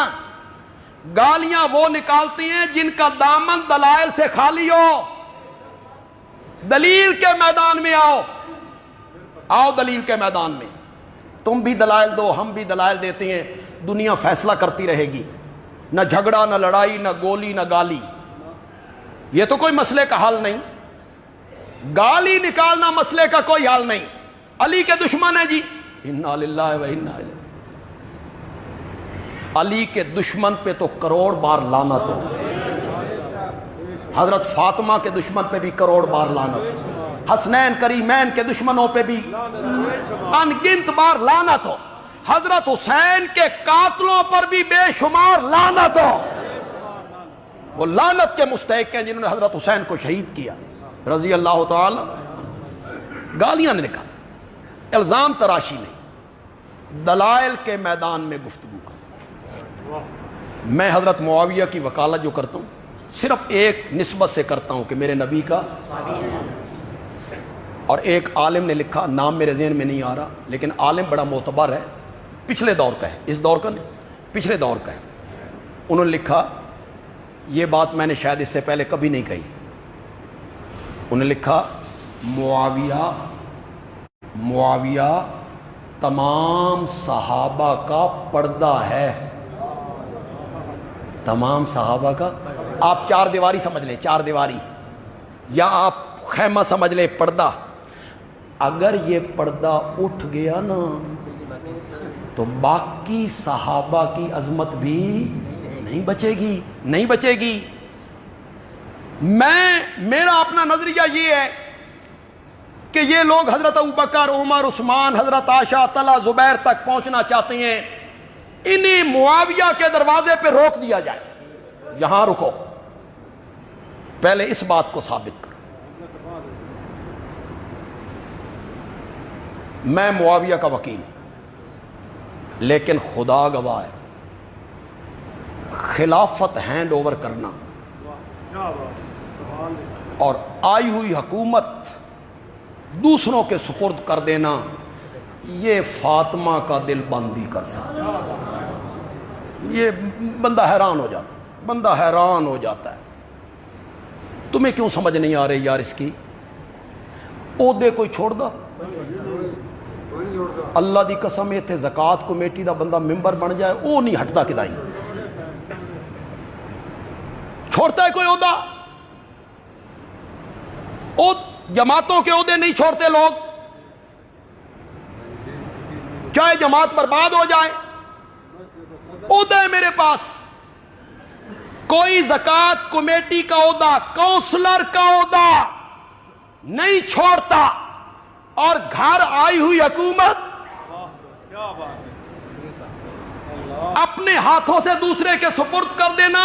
گالیاں وہ نکالتی ہیں جن کا دامن دلائل سے خالی ہو۔ دلیل کے میدان میں آؤ دلیل کے میدان میں، تم بھی دلائل دو، ہم بھی دلائل دیتے ہیں، دنیا فیصلہ کرتی رہے گی، نہ جھگڑا، نہ لڑائی، نہ گولی، نہ گالی، یہ تو کوئی مسئلے کا حل نہیں۔ گالی نکالنا مسئلے کا کوئی حل نہیں۔ علی کے دشمن ہے جی، انا للہ و انا الیہ، علی کے دشمن پہ تو کروڑ بار لعنت ہو، حضرت فاطمہ کے دشمن پہ بھی کروڑ بار لعنت، حسنین کریمین کے دشمنوں پہ بھی ان گنت بار لعنت ہو، حضرت حسین کے قاتلوں پر بھی بے شمار لعنت ہو۔ وہ لعنت کے مستحق ہیں جنہوں نے حضرت حسین کو شہید کیا رضی اللہ تعالی۔ گالیاں نے نکالا، الزام تراشی نہیں، دلائل کے میدان میں گفتگو کا۔ میں حضرت معاویہ کی وکالت جو کرتا ہوں صرف ایک نسبت سے کرتا ہوں کہ میرے نبی کا، اور ایک عالم نے لکھا، نام میرے ذہن میں نہیں آ رہا، لیکن عالم بڑا معتبر ہے، پچھلے دور کا ہے، اس دور کا نہیں، پچھلے دور کا ہے، انہوں نے لکھا، یہ بات میں نے شاید اس سے پہلے کبھی نہیں کہی، انہوں نے لکھا معاویہ تمام صحابہ کا پردہ ہے، تمام صحابہ کا۔ آپ 4 دیواری سمجھ لیں، 4 دیواری، یا آپ خیمہ سمجھ لیں، پردہ۔ اگر یہ پردہ اٹھ گیا نا تو باقی صحابہ کی عظمت بھی نہیں بچے گی، نہیں بچے گی۔ میرا اپنا نظریہ یہ ہے کہ یہ لوگ حضرت ابوبکر، عمر، عثمان، حضرت عائشہ، طلحہ، زبیر تک پہنچنا چاہتے ہیں، انہیں معاویہ کے دروازے پہ روک دیا جائے، یہاں رکو، پہلے اس بات کو ثابت کرو۔ میں معاویہ کا وکیل ہوں، لیکن خدا گواہ ہے، خلافت ہینڈ اوور کرنا اور آئی ہوئی حکومت دوسروں کے سپرد کر دینا، یہ فاطمہ کا دل بندی کر سکتا ہے۔ یہ بندہ حیران ہو جاتا ہے، بندہ حیران ہو جاتا ہے۔ تمہیں کیوں سمجھ نہیں آ رہی یار اس کی؟ عہدے کوئی چھوڑ دا، اللہ دی قسم اتنے زکات کمیٹی دا بندہ ممبر بن جائے وہ نہیں ہٹتا کدائی، چھوڑتا ہے کوئی عہدہ؟ جماعتوں کے عہدے نہیں چھوڑتے لوگ، چاہے جماعت برباد ہو جائے، عہدہ ہے میرے پاس۔ کوئی زکات کمیٹی کا عہدہ، کونسلر کا عہدہ نہیں چھوڑتا، اور گھر آئی ہوئی حکومت اپنے ہاتھوں سے دوسرے کے سپرد کر دینا،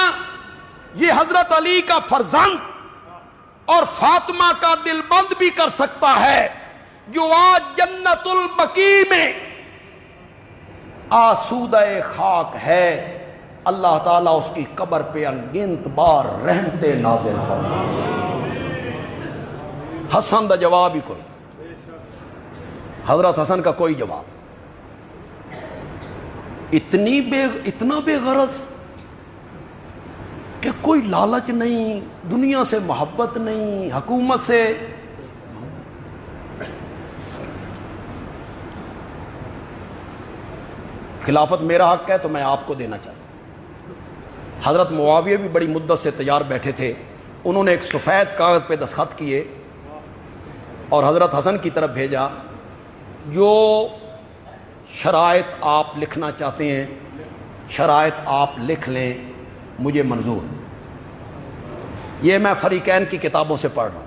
یہ حضرت علی کا فرزند اور فاطمہ کا دل بند بھی کر سکتا ہے، جو آج جنت البقیع میں آسودہ خاک ہے، اللہ تعالیٰ اس کی قبر پہ انگنت بار رحمتیں نازل فرمائے۔ حسن دا جواب ہی کوئی، حضرت حسن کا کوئی جواب، اتنا بے غرض کہ کوئی لالچ نہیں، دنیا سے محبت نہیں، حکومت سے۔ خلافت میرا حق ہے تو میں آپ کو دینا چاہتا ہوں۔ حضرت معاویہ بھی بڑی مدت سے تیار بیٹھے تھے، انہوں نے ایک سفید کاغذ پہ دستخط کیے اور حضرت حسن کی طرف بھیجا، جو شرائط آپ لکھنا چاہتے ہیں شرائط آپ لکھ لیں، مجھے منظور۔ یہ میں فریقین کی کتابوں سے پڑھ رہا ہوں،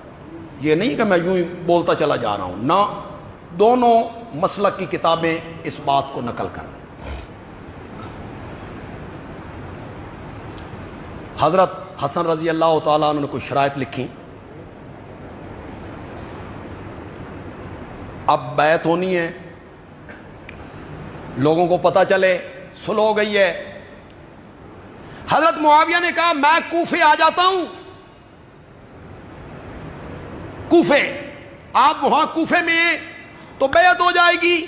یہ نہیں کہ میں یوں ہی بولتا چلا جا رہا ہوں، نہ، دونوں مسلک کی کتابیں اس بات کو نقل کر۔ حضرت حسن رضی اللہ تعالیٰ عنہ نے کچھ شرائط لکھی، اب بیعت ہونی ہے، لوگوں کو پتہ چلے صلح ہو گئی ہے۔ حضرت معاویہ نے کہا میں کوفے آ جاتا ہوں، کوفے، آپ وہاں کوفے میں ہیں تو بیعت ہو جائے گی۔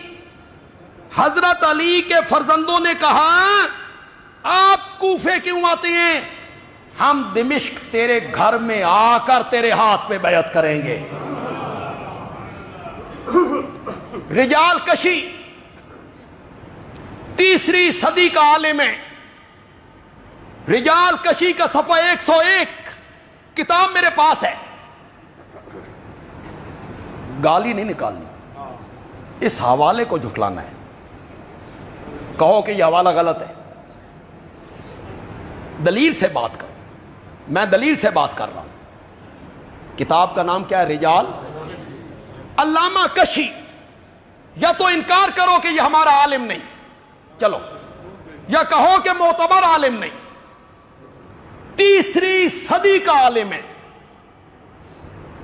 حضرت علی کے فرزندوں نے کہا آپ کوفے کیوں آتے ہیں؟ ہم دمشق تیرے گھر میں آ کر تیرے ہاتھ پہ بیعت کریں گے۔ رجال کشی، تیسری صدی کا عالم ہے، رجال کشی کا صفحہ 101 کتاب میرے پاس ہے۔ گالی نہیں نکالنی، اس حوالے کو جھٹلانا ہے، کہو کہ یہ حوالہ غلط ہے، دلیل سے بات کرو۔ میں دلیل سے بات کر رہا ہوں۔ کتاب کا نام کیا ہے؟ رجال علامہ کشی۔ یا تو انکار کرو کہ یہ ہمارا عالم نہیں، چلو، یا کہو کہ معتبر عالم نہیں، تیسری صدی کا عالم ہے،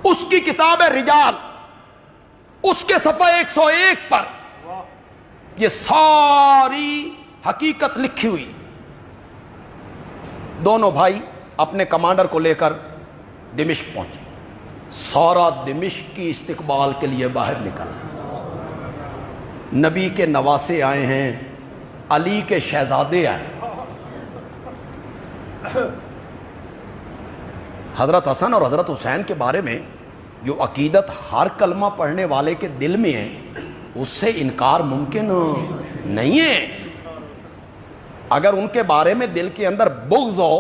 اس کی کتاب ہے رجال، اس کے صفحہ 101 پر یہ ساری حقیقت لکھی ہوئی۔ دونوں بھائی اپنے کمانڈر کو لے کر دمشق پہنچے، سارا دمشق کی استقبال کے لیے باہر نکلا۔ نبی کے نواسے آئے ہیں، علی کے شہزادے آئے۔ حضرت حسن اور حضرت حسین کے بارے میں جو عقیدت ہر کلمہ پڑھنے والے کے دل میں ہے، اس سے انکار ممکن نہیں ہے۔ اگر ان کے بارے میں دل کے اندر بغض ہو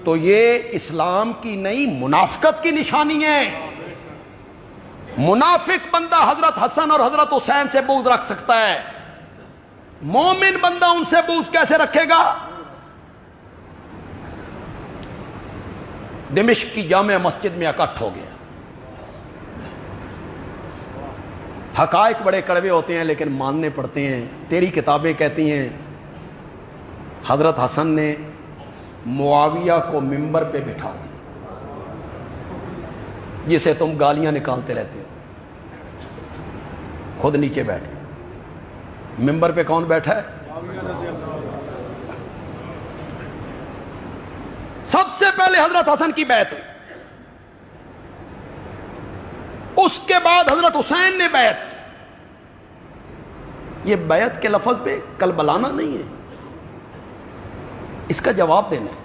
تو یہ اسلام کی نہیں، منافقت کی نشانی ہے۔ منافق بندہ حضرت حسن اور حضرت حسین سے بغض رکھ سکتا ہے، مومن بندہ ان سے بغض کیسے رکھے گا؟ دمشق کی جامع مسجد میں اکٹھ ہو گیا۔ حقائق بڑے کڑوے ہوتے ہیں لیکن ماننے پڑتے ہیں۔ تیری کتابیں کہتی ہیں حضرت حسن نے معاویہ کو ممبر پہ بٹھا دی، جسے تم گالیاں نکالتے رہتے ہو، خود نیچے بیٹھے۔ ممبر پہ کون بیٹھا ہے؟ سب سے پہلے حضرت حسن کی بیعت ہوئی، اس کے بعد حضرت حسین نے بیعت کی۔ یہ بیعت کے لفظ پہ کل بلانا نہیں ہے، اس کا جواب دینا ہے۔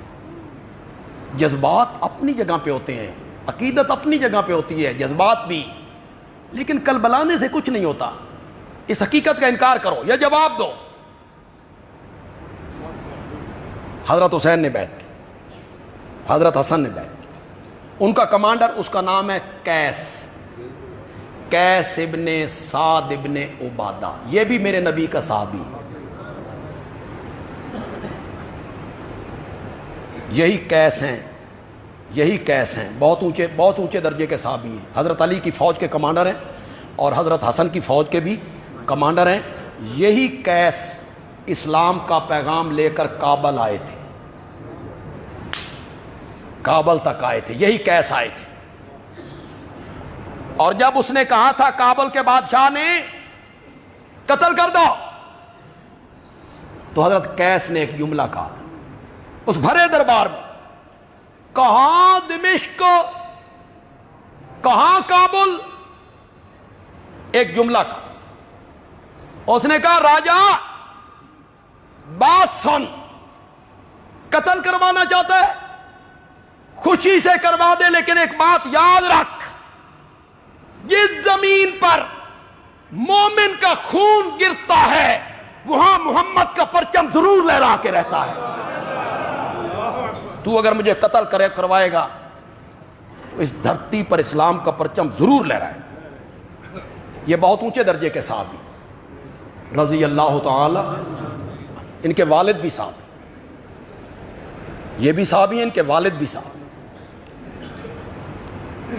جذبات اپنی جگہ پہ ہوتے ہیں، عقیدت اپنی جگہ پہ ہوتی ہے، جذبات بھی، لیکن کل بلانے سے کچھ نہیں ہوتا۔ اس حقیقت کا انکار کرو یا جواب دو۔ حضرت حسین نے بیعت کی، حضرت حسن نے بیعت کی۔ ان کا کمانڈر، اس کا نام ہے قیس ابن سعد ابن عبادہ، یہ بھی میرے نبی کا صحابی، یہی قیس ہیں، بہت اونچے درجے کے صحابی ہیں۔ حضرت علی کی فوج کے کمانڈر ہیں اور حضرت حسن کی فوج کے بھی کمانڈر ہیں۔ یہی قیس اسلام کا پیغام لے کر کابل آئے تھے، کابل تک آئے تھے، یہی قیس آئے تھے۔ اور جب اس نے کہا تھا کابل کے بادشاہ نے قتل کر دو، تو حضرت قیس نے ایک جملہ کہا تھا اس بھرے دربار میں، کہاں دمشق، کہاں کابل، ایک جملہ کہا۔ اس نے کہا راجا بات سن، قتل کروانا چاہتا ہے خوشی سے کروا دے، لیکن ایک بات یاد رکھ، جس زمین پر مومن کا خون گرتا ہے وہاں محمد کا پرچم ضرور لہرا کے رہتا ہے۔ تو اگر مجھے قتل کروائے گا تو اس دھرتی پر اسلام کا پرچم ضرور لہرائے۔ یہ بہت اونچے درجے کے صحابی رضی اللہ تعالی، ان کے والد بھی صحابی، یہ بھی صحابی ہیں، ان کے والد بھی صحابی۔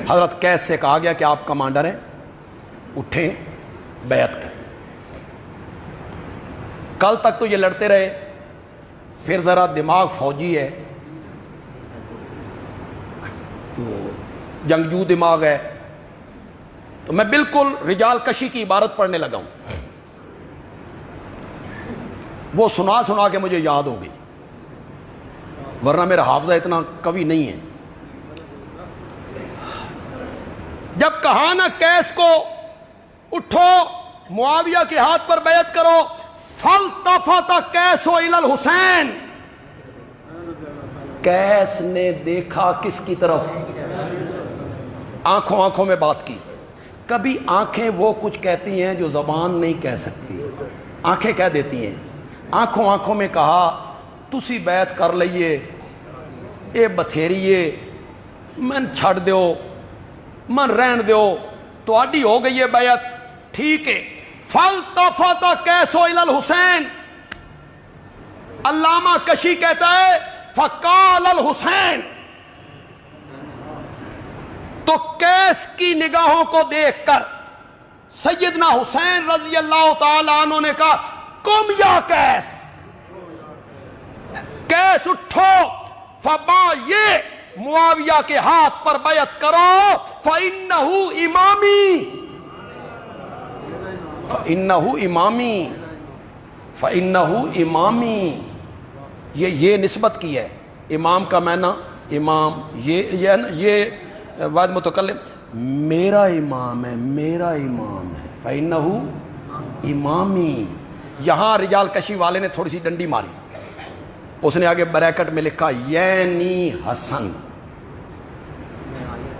حضرت قیس سے کہا گیا کہ آپ کمانڈر ہیں، اٹھیں بیعت کریں۔ کل تک تو یہ لڑتے رہے، پھر ذرا دماغ فوجی ہے تو جنگجو دماغ ہے، تو میں بالکل رجال کشی کی عبارت پڑھنے لگا ہوں، وہ سنا کے مجھے یاد ہو گئی، ورنہ میرا حافظہ اتنا قوی نہیں ہے۔ جب کہا نا قیس کو اٹھو معاویہ کے ہاتھ پر بیعت کرو، فالتفت قیس الی الحسین، قیس نے دیکھا کس کی طرف؟ آنکھوں میں بات کی۔ کبھی آنکھیں وہ کچھ کہتی ہیں جو زبان نہیں کہہ سکتی، آنکھیں کہہ دیتی ہیں۔ آنکھوں میں کہا تسی بیعت کر لئیے، اے بتھیریے من چھڑ دیو، من رہن دیو، تو آڈی ہو گئی ہے بیعت، ٹھیک ہے۔ فالتفت قیس الی الحسین، علامہ کشی کہتا ہے فقال الحسین، تو قیس کی نگاہوں کو دیکھ کر سیدنا حسین رضی اللہ تعالی عنہ نے کہا قم یا قیس، قیس اٹھو، فبایع معاویہ کے ہاتھ پر بیعت کرو، فَإِنَّهُ إِمَامِي، فَإِنَّهُ إِمَامِي، فَإِنَّهُ إِمَامِي، یہ نسبت کی ہے، امام کا معنی امام، یہ واحد متکلم، میرا امام ہے، میرا امام ہے، فَإِنَّهُ إِمَامِي۔ یہاں رجال کشی والے نے تھوڑی سی ڈنڈی ماری، اس نے آگے بریکٹ میں لکھا یعنی حسن،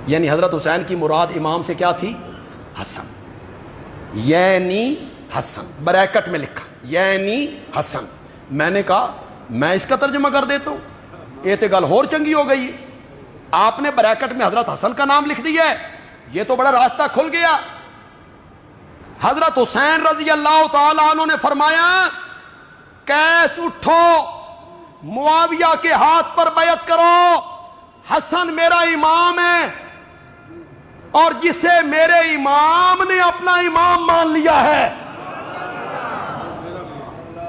یعنی حضرت حسین کی مراد امام سے کیا تھی؟ حسن، یعنی حسن، بریکٹ میں لکھا یعنی حسن۔ میں نے کہا میں اس کا ترجمہ کر دیتا ہوں، یہ تو گل اور چنگی ہو گئی، آپ نے بریکٹ میں حضرت حسن کا نام لکھ دیا ہے، یہ تو بڑا راستہ کھل گیا۔ حضرت حسین رضی اللہ تعالی عنہ نے فرمایا قیس اٹھو معاویہ کے ہاتھ پر بیعت کرو، حسن میرا امام ہے، اور جسے میرے امام نے اپنا امام مان لیا ہے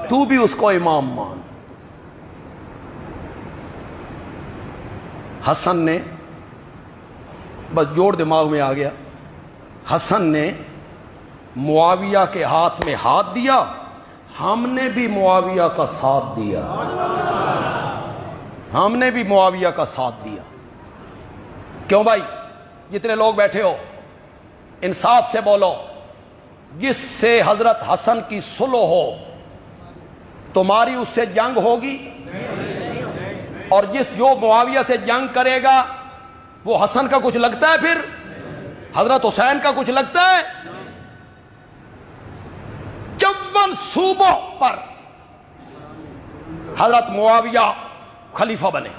تو بھی اس کو امام مان۔ حسن نے، بس جوڑ دماغ میں آ گیا، حسن نے معاویہ کے ہاتھ میں ہاتھ دیا، ہم نے بھی معاویہ کا ساتھ دیا، ہم نے بھی معاویہ کا ساتھ دیا۔ کیوں بھائی؟ جتنے لوگ بیٹھے ہو انصاف سے بولو، جس سے حضرت حسن کی صلح ہو تمہاری اس سے جنگ ہوگی؟ اور جو معاویہ سے جنگ کرے گا وہ حسن کا کچھ لگتا ہے؟ پھر حضرت حسین کا کچھ لگتا ہے؟ 54 صوبوں پر حضرت معاویہ خلیفہ بنے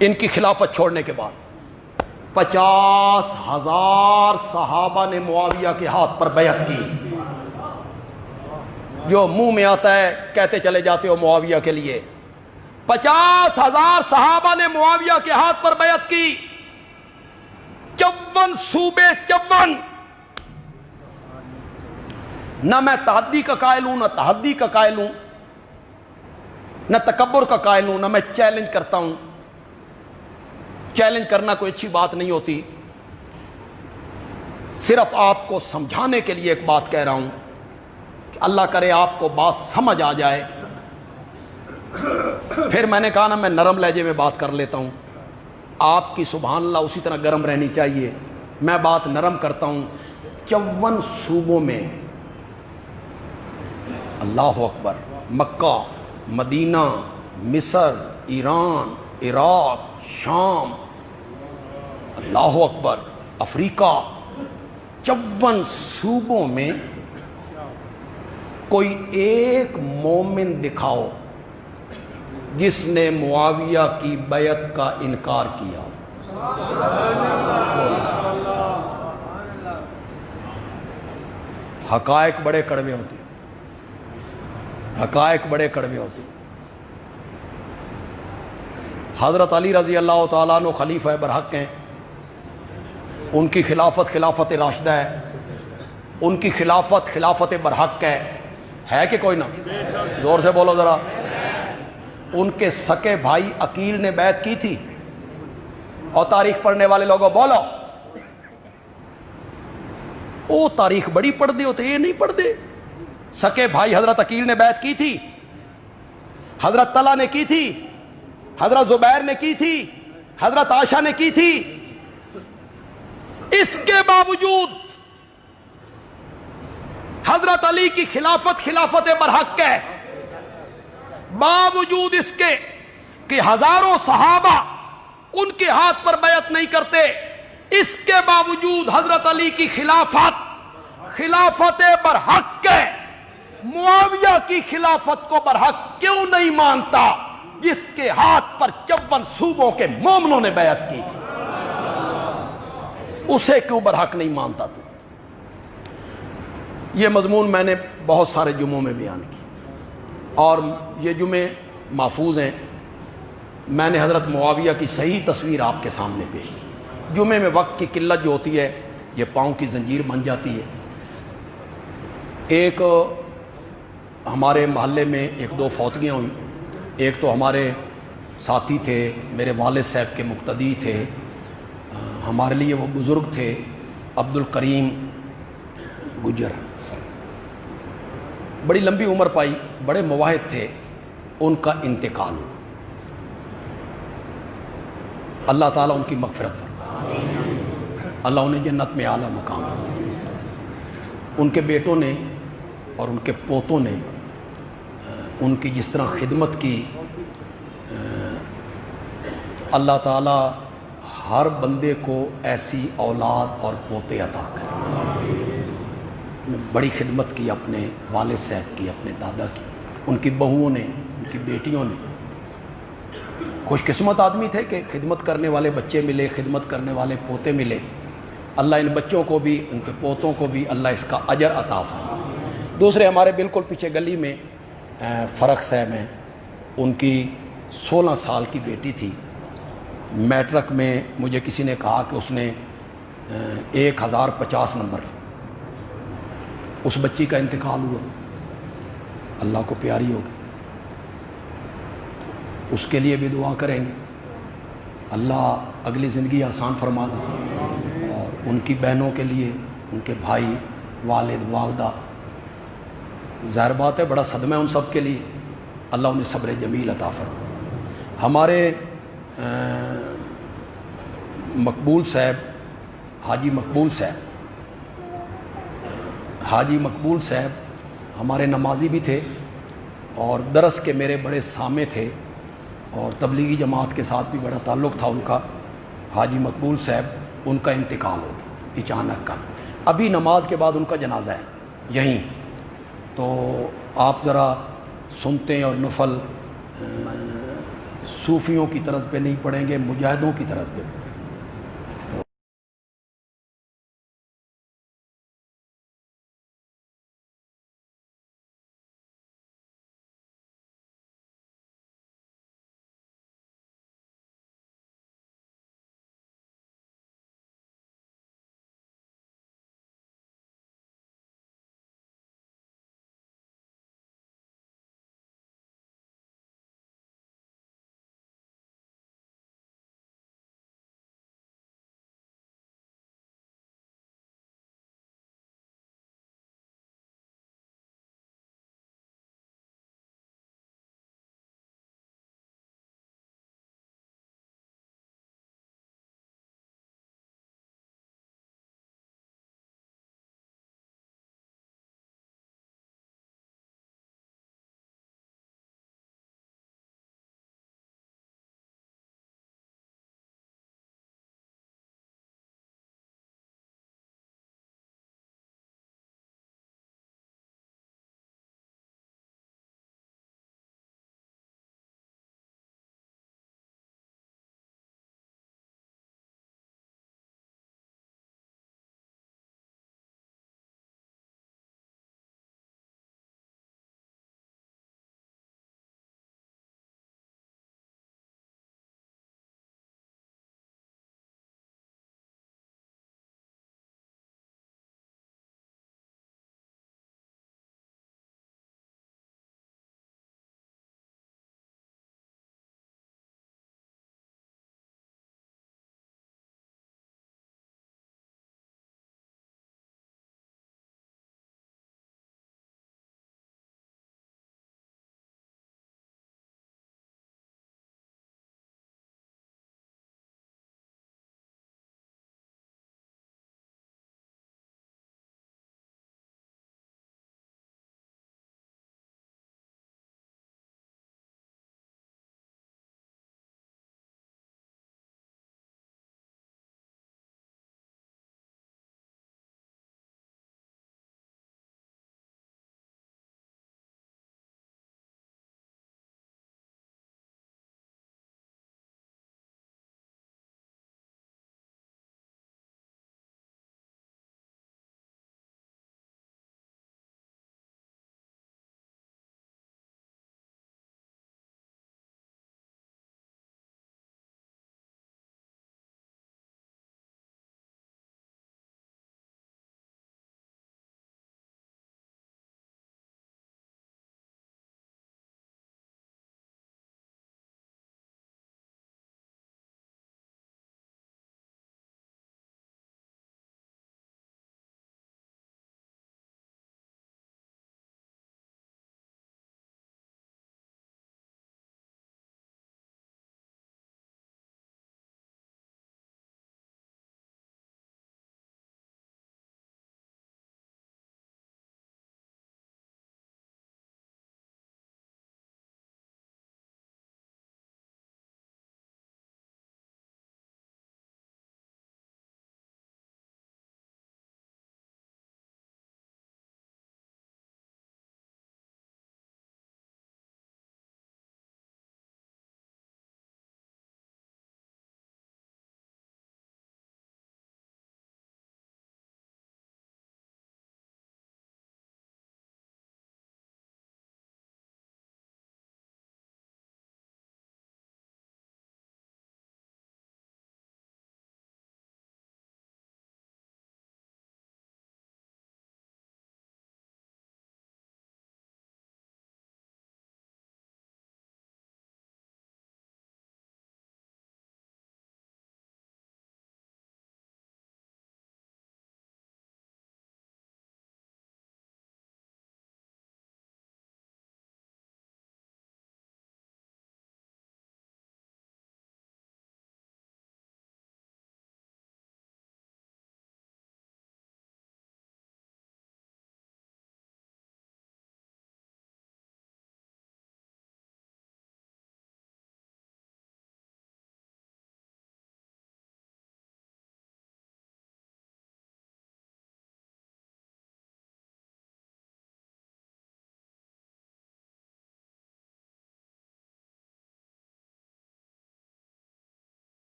ان کی خلافت چھوڑنے کے بعد۔ 50,000 صحابہ نے معاویہ کے ہاتھ پر بیعت کی۔ جو منہ میں آتا ہے کہتے چلے جاتے ہو معاویہ کے لیے۔ 50,000 صحابہ نے معاویہ کے ہاتھ پر بیعت کی۔ 54 صوبے، 54۔ نہ میں تحدی کا قائل ہوں، نہ تحدی کا قائل ہوں، نہ تکبر کا قائل ہوں، نہ میں چیلنج کرتا ہوں۔ چیلنج کرنا کوئی اچھی بات نہیں ہوتی، صرف آپ کو سمجھانے کے لیے ایک بات کہہ رہا ہوں کہ اللہ کرے آپ کو بات سمجھ آ جائے۔ پھر میں نے کہا نا میں نرم لہجے میں بات کر لیتا ہوں، آپ کی سبحان اللہ اسی طرح گرم رہنی چاہیے، میں بات نرم کرتا ہوں۔ 54 صوبوں میں، اللہ اکبر، مکہ، مدینہ، مصر، ایران، عراق، شام، اللہ اکبر، افریقہ، 54 صوبوں میں کوئی ایک مومن دکھاؤ جس نے معاویہ کی بیعت کا انکار کیا۔ حقائق بڑے کڑوے ہوتے، حقائق بڑے کڑوے ہوتے۔ حضرت علی رضی اللہ تعالیٰ عنہ خلیفہ برحق ہیں، ان کی خلافت خلافت راشدہ ہے، ان کی خلافت خلافت برحق ہے کہ کوئی نہ؟ زور سے بولو ذرا۔ ان کے سکے بھائی عقیل نے بیعت کی تھی، اور تاریخ پڑھنے والے لوگوں بولو، او تاریخ بڑی پڑھ دے ہوتے، یہ نہیں پڑھ دے۔ سکے بھائی حضرت عقیل نے بیعت کی تھی، حضرت طلحہ نے کی تھی، حضرت زبیر نے کی تھی، حضرت عائشہ نے کی تھی۔ اس کے باوجود حضرت علی کی خلافت خلافت برحق ہے، باوجود اس کے کہ ہزاروں صحابہ ان کے ہاتھ پر بیعت نہیں کرتے، اس کے باوجود حضرت علی کی خلافت خلافت برحق ہے۔ معاویہ کی خلافت کو برحق کیوں نہیں مانتا جس کے ہاتھ پر 54 صوبوں کے مومنوں نے بیعت کی تھی؟ اسے کیوں برحق نہیں مانتا تو؟ یہ مضمون میں نے بہت سارے جمعوں میں بیان کی، اور یہ جمعے محفوظ ہیں۔ میں نے حضرت معاویہ کی صحیح تصویر آپ کے سامنے پیش کی۔ جمعے میں وقت کی قلت جو ہوتی ہے یہ پاؤں کی زنجیر بن جاتی ہے۔ ایک ہمارے محلے میں 1-2 فوتگیاں ہوئیں۔ ایک تو ہمارے ساتھی تھے، میرے والد صاحب کے مقتدی تھے، ہمارے لیے وہ بزرگ تھے، عبد الکریم گجر، بڑی لمبی عمر پائی، بڑے مواہب تھے، ان کا انتقال ہوا۔ اللہ تعالیٰ ان کی مغفرت فرمائے، اللہ انہیں جنت میں اعلیٰ مقام دے۔ ان کے بیٹوں نے اور ان کے پوتوں نے ان کی جس طرح خدمت کی، اللہ تعالیٰ ہر بندے کو ایسی اولاد اور پوتے عطا کرے۔ بڑی خدمت کی اپنے والد صاحب کی، اپنے دادا کی، ان کی بہوؤں نے، ان کی بیٹیوں نے۔ خوش قسمت آدمی تھے کہ خدمت کرنے والے بچے ملے، خدمت کرنے والے پوتے ملے۔ اللہ ان بچوں کو بھی، ان کے پوتوں کو بھی اللہ اس کا اجر عطا فرمائے۔ دوسرے ہمارے بالکل پیچھے گلی میں فرق صاحب ہیں، ان کی 16 سال کی بیٹی تھی۔ میٹرک میں مجھے کسی نے کہا کہ اس نے 1050 نمبر، اس بچی کا انتقال ہوا، اللہ کو پیاری ہوگی، اس کے لیے بھی دعا کریں گے۔ اللہ اگلی زندگی آسان فرما دے، اور ان کی بہنوں کے لیے، ان کے بھائی، والد، والدہ، ظاہر بات ہے بڑا صدمہ ہے ان سب کے لیے، اللہ انہیں صبر جمیل عطا فرما۔ ہمارے مقبول صاحب، حاجی مقبول صاحب ہمارے نمازی بھی تھے اور درس کے میرے بڑے سامع تھے، اور تبلیغی جماعت کے ساتھ بھی بڑا تعلق تھا ان کا۔ حاجی مقبول صاحب، ان کا انتقال ہو گیا اچانک کا، ابھی نماز کے بعد ان کا جنازہ ہے یہیں، تو آپ ذرا سنتے ہیں اور نفل صوفیوں کی طرز پہ نہیں پڑھیں گے، مجاہدوں کی طرز پہ